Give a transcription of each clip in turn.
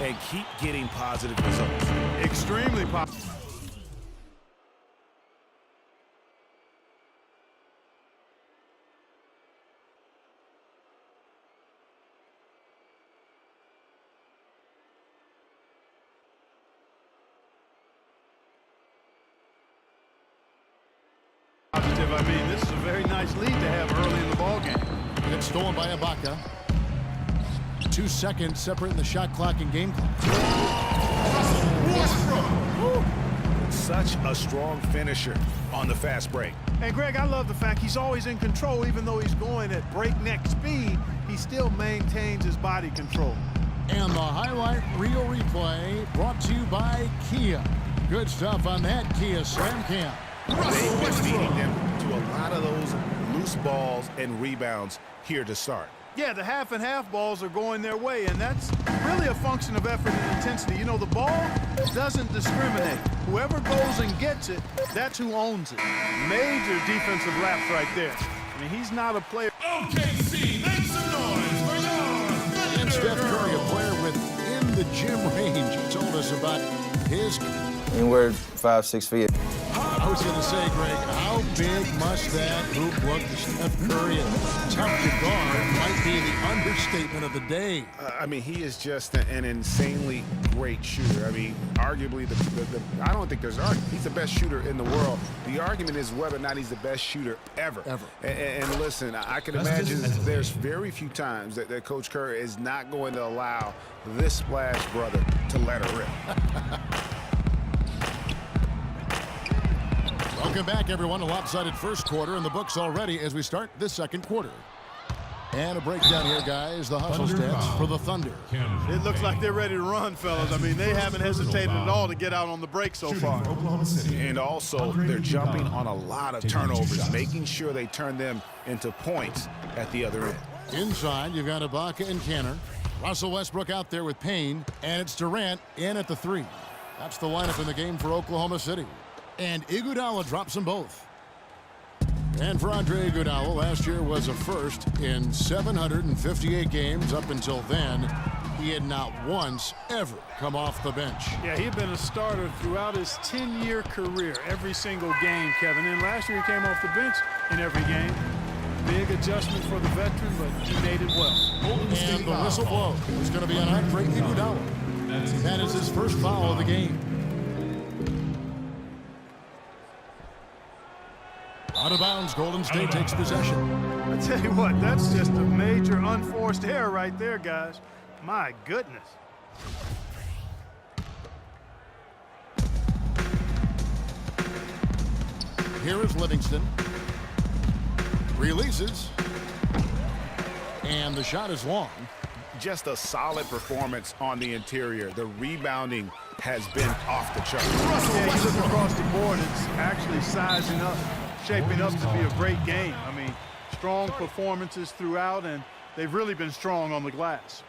and keep getting positive results. Extremely positive. I mean, this is a very nice lead to have early in the ball game. It's stolen by Ibaka. 2 seconds separating the shot clock and game clock. Such a strong finisher on the fast break. And Greg, I love the fact he's always in control. Even though he's going at breakneck speed, he still maintains his body control. And the highlight reel replay brought to you by Kia. Good stuff on that Kia Slam Cam. They've been feeding them to a lot of those loose balls and rebounds here to start. Yeah, the half and half balls are going their way, and that's really a function of effort and intensity. You know, the ball doesn't discriminate. Whoever goes and gets it, that's who owns it. Major defensive lapse right there. I mean, he's not a player. OKC, make some noise for your And Steph Curry, a player within the gym range, he told us about his... Anywhere 5-6 feet. I was going to say, Greg, how big must that hoop look to Steph Curry? And tough to guard might be the understatement of the day. I mean, he is just an insanely great shooter. I mean, arguably, I don't think there's argument. He's the best shooter in the world. The argument is whether or not he's the best shooter ever. And listen, I can imagine there's very few times that Coach Curry is not going to allow this splash brother to let her rip. Welcome back, everyone. A lopsided first quarter in the books already as we start this second quarter. And a breakdown here, guys. The hustle stats for the Thunder. It looks like they're ready to run, fellas. I mean, they haven't hesitated at all to get out on the break so far. And also, they're jumping on a lot of turnovers, making sure they turn them into points at the other end. Inside, you've got Ibaka and Kanter. Russell Westbrook out there with Payne, and it's Durant in at the 3. That's the lineup in the game for Oklahoma City. And Iguodala drops them both. And for Andre Iguodala, last year was a first in 758 games. Up until then, he had not once ever come off the bench. Yeah, he had been a starter throughout his 10-year career, every single game, Kevin. And last year he came off the bench in every game. Big adjustment for the veteran, but he made it well. And the whistle blows. It's going to be on Andre Iguodala. That is his first foul of the game. Out of bounds, Golden State takes possession. I tell you what, that's just a major unforced error right there, guys. My goodness. Here is Livingston. Releases. And the shot is long. Just a solid performance on the interior. The rebounding has been off the charts. Yeah, you look across the board, it's actually sizing up, shaping up to be a great game. I mean, strong performances throughout, and they've really been strong on the glass.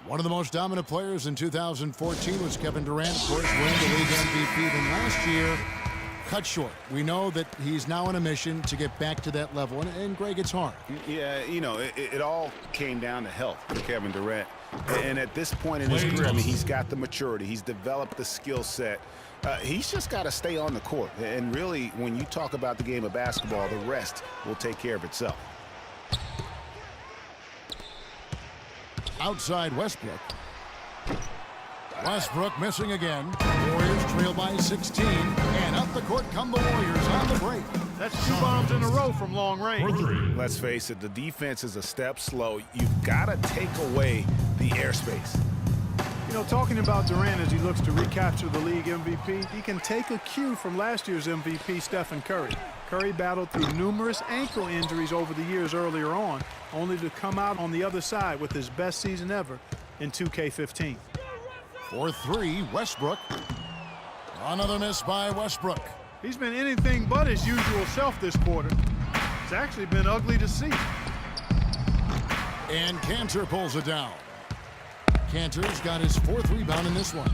One of the most dominant players in 2014 was Kevin Durant, of course, winning the league MVP. Then last year, cut short. We know that he's now on a mission to get back to that level, and Greg, it's hard. Yeah, you know, it all came down to health for Kevin Durant. And at this point in his career, I mean, he's got the maturity. He's developed the skill set. He's just got to stay on the court. And really, when you talk about the game of basketball, the rest will take care of itself. Outside Westbrook. Westbrook missing again. Warriors trail by 16. And up the court come the Warriors on the break. That's 2 bombs in a row from long range. Let's face it, the defense is a step slow. You've got to take away the airspace. You know, talking about Durant as he looks to recapture the league MVP, he can take a cue from last year's MVP, Stephen Curry. Curry battled through numerous ankle injuries over the years earlier on, only to come out on the other side with his best season ever in 2K15. For 3, Westbrook. Another miss by Westbrook. He's been anything but his usual self this quarter. It's actually been ugly to see. And Kanter pulls it down. Kanter's got his 4th rebound in this one.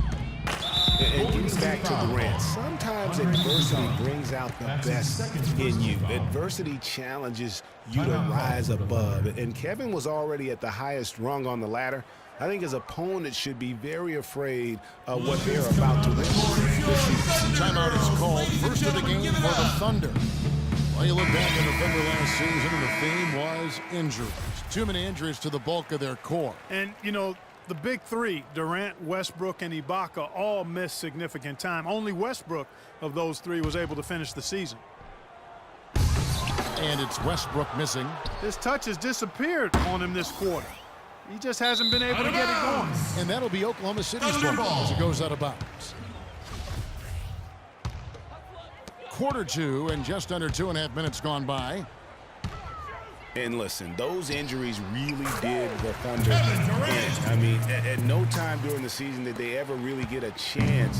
And getting back to Durant, sometimes adversity brings out the best in you. Adversity challenges you to rise above. And Kevin was already at the highest rung on the ladder. I think his opponent should be very afraid of what they're about to witness this season. Timeout is called. First of the game for the Thunder. Well, you look back at the Thunder last season, and the theme was injuries. Too many injuries to the bulk of their core. And, you know, the big three, Durant, Westbrook, and Ibaka, all missed significant time. Only Westbrook of those three was able to finish the season. And it's Westbrook missing. His touch has disappeared on him this quarter. He just hasn't been able to get it going. And that'll be Oklahoma City's ball as it goes out of bounds. Quarter two, and just under 2.5 minutes gone by. And listen, those injuries really did the Thunder in. I mean, at no time during the season did they ever really get a chance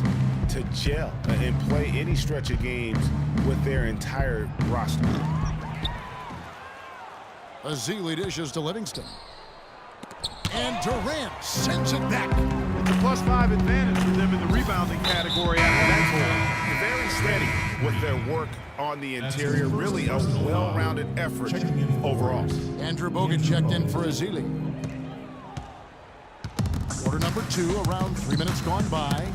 to gel and play any stretch of games with their entire roster. Ezeli dishes to Livingston. And Durant sends it back. It's a +5 advantage for them in the rebounding category after that goal. Very steady with their work on the interior. Really a well-rounded effort overall. Andrew Bogut checked in for Ezeli. Quarter number 2, around 3 minutes gone by.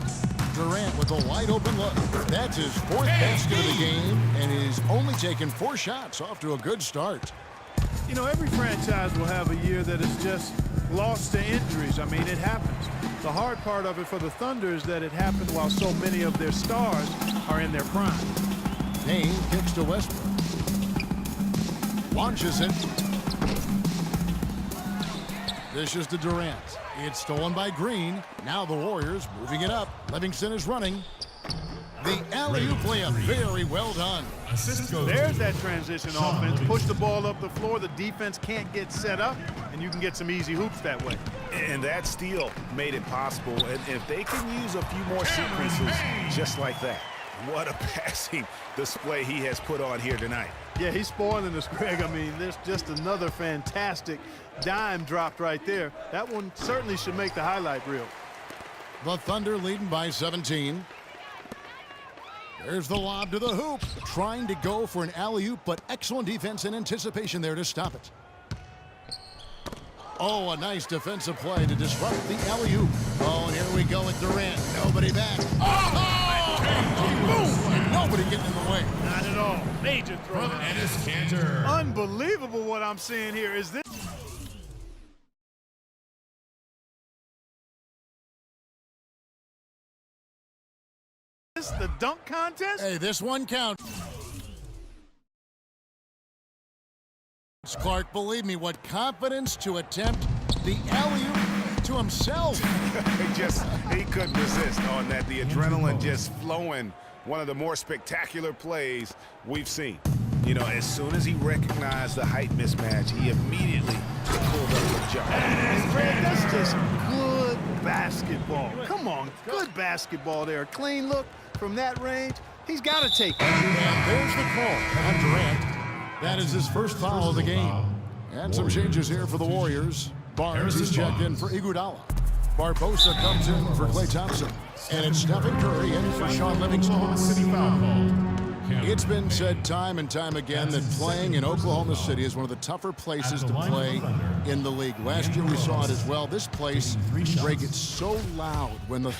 Durant with a wide open look. That's his 4th basket of the game, and he's only taken 4 shots. Off to a good start. You know, every franchise will have a year that is just lost to injuries. I mean, it happens. The hard part of it for the Thunder is that it happened while so many of their stars are in their prime. Payne kicks to Westbrook. Launches it. Dishes to Durant. It's stolen by Green. Now the Warriors moving it up. Livingston is running. The alley-oop layup, very well done. There's that transition offense. Push the ball up the floor. The defense can't get set up, and you can get some easy hoops that way. And that steal made it possible. And if they can use a few more sequences just like that, what a passing display he has put on here tonight. Yeah, he's spoiling us, Greg. I mean, there's just another fantastic dime dropped right there. That one certainly should make the highlight reel. The Thunder leading by 17. There's the lob to the hoop. Trying to go for an alley-oop, but excellent defense and anticipation there to stop it. Oh, a nice defensive play to disrupt the alley-oop. Oh, and here we go with Durant. Nobody back. Oh! Boom! And nobody getting in the way. Not at all. Major throw. And it's Cantor. Unbelievable what I'm seeing here. Is this the dunk contest? Hey, this one counts. Clark, believe me, what confidence to attempt the alley-oop to himself. He couldn't resist on that. The adrenaline just flowing. One of the more spectacular plays we've seen. You know, as soon as he recognized the height mismatch, he immediately pulled up the jump. And Greg, that's just good basketball. Come on, good basketball there. A clean look from that range. He's got to take it. And there's the call on Durant. That is his first foul of the game. And some changes here for the Warriors. Barnes is checked in for Iguodala. Barbosa comes in for Klay Thompson. And it's Stephen Curry in for Sean Livingston. It's been said time and time again that playing in Oklahoma City is one of the tougher places to play in the league. Last year we saw it as well. This place, Greg, gets so loud when the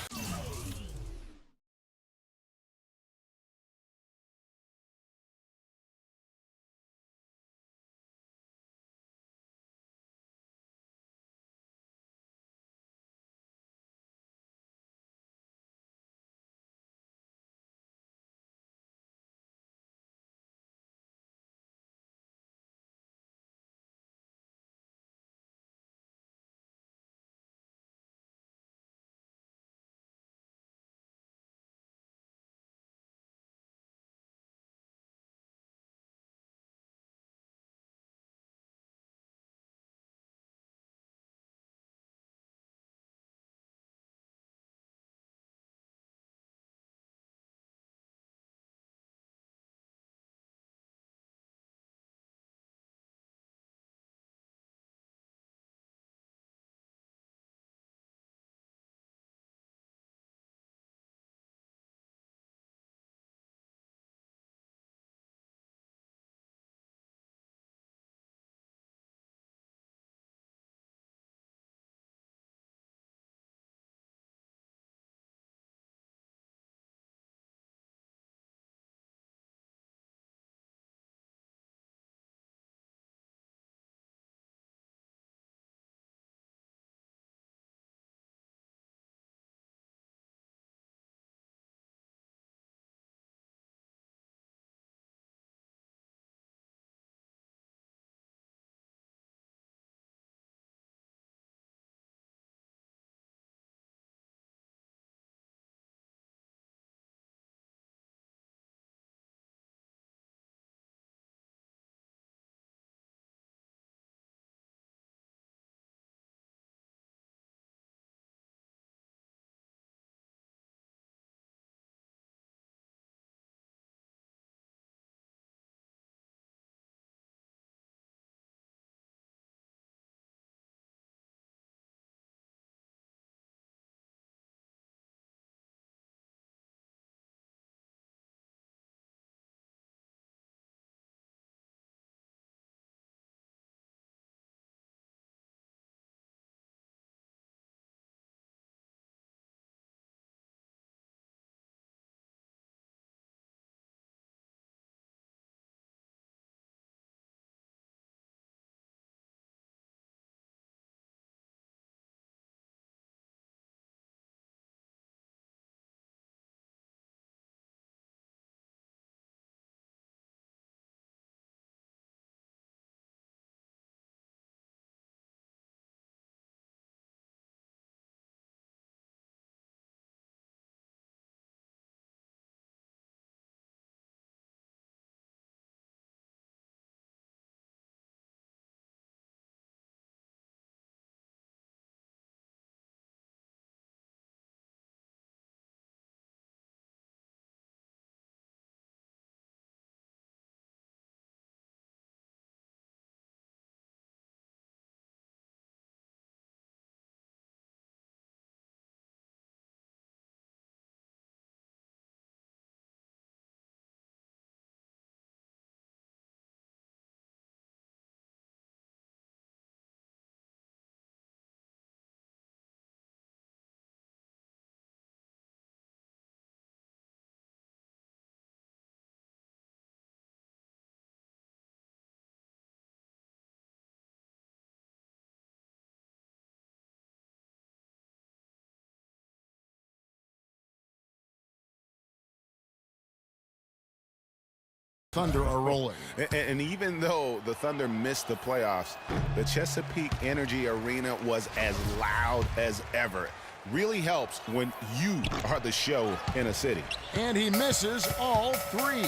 Thunder are rolling. And even though the Thunder missed the playoffs, the Chesapeake Energy Arena was as loud as ever. Really helps when you are the show in a city. And he misses all three.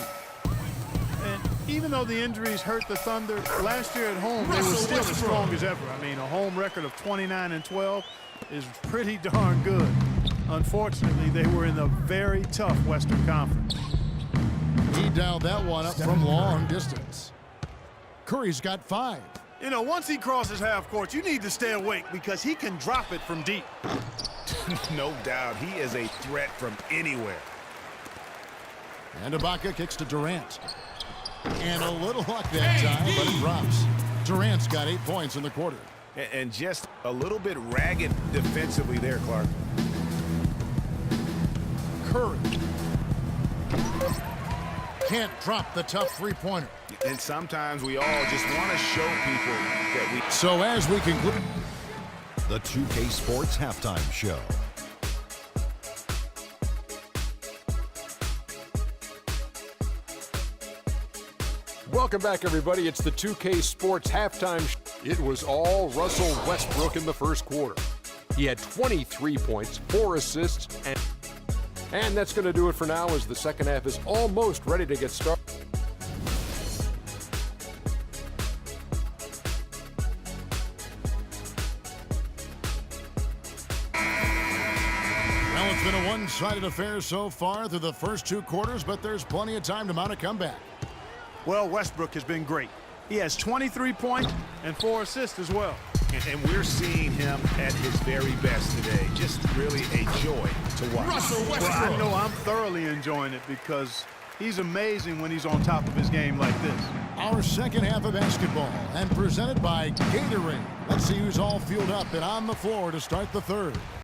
And even though the injuries hurt the Thunder, last year at home, they were still as strong as ever. I mean, a home record of 29-12 is pretty darn good. Unfortunately, they were in a very tough Western Conference. He dialed that one up from long distance. Curry's got 5. You know, once he crosses half court, you need to stay awake because he can drop it from deep. No doubt, he is a threat from anywhere. And Ibaka kicks to Durant. And a little luck that time, but it drops. Durant's got 8 points in the quarter. And just a little bit ragged defensively there, Clark. Curry can't drop the tough three-pointer. And sometimes we all just want to show people that we... So as we conclude... The 2K Sports Halftime Show. Welcome back, everybody. It's the 2K Sports Halftime Show. It was all Russell Westbrook in the first quarter. He had 23 points, 4 assists, and that's going to do it for now as the second half is almost ready to get started. Well, it's been a one-sided affair so far through the first 2 quarters, but there's plenty of time to mount a comeback. Well, Westbrook has been great. He has 23 points and 4 assists as well. And we're seeing him at his very best today. Just really a joy to watch. Well, I know I'm thoroughly enjoying it because he's amazing when he's on top of his game like this. Our second half of basketball, and presented by Gatorade. Let's see who's all fueled up and on the floor to start the third.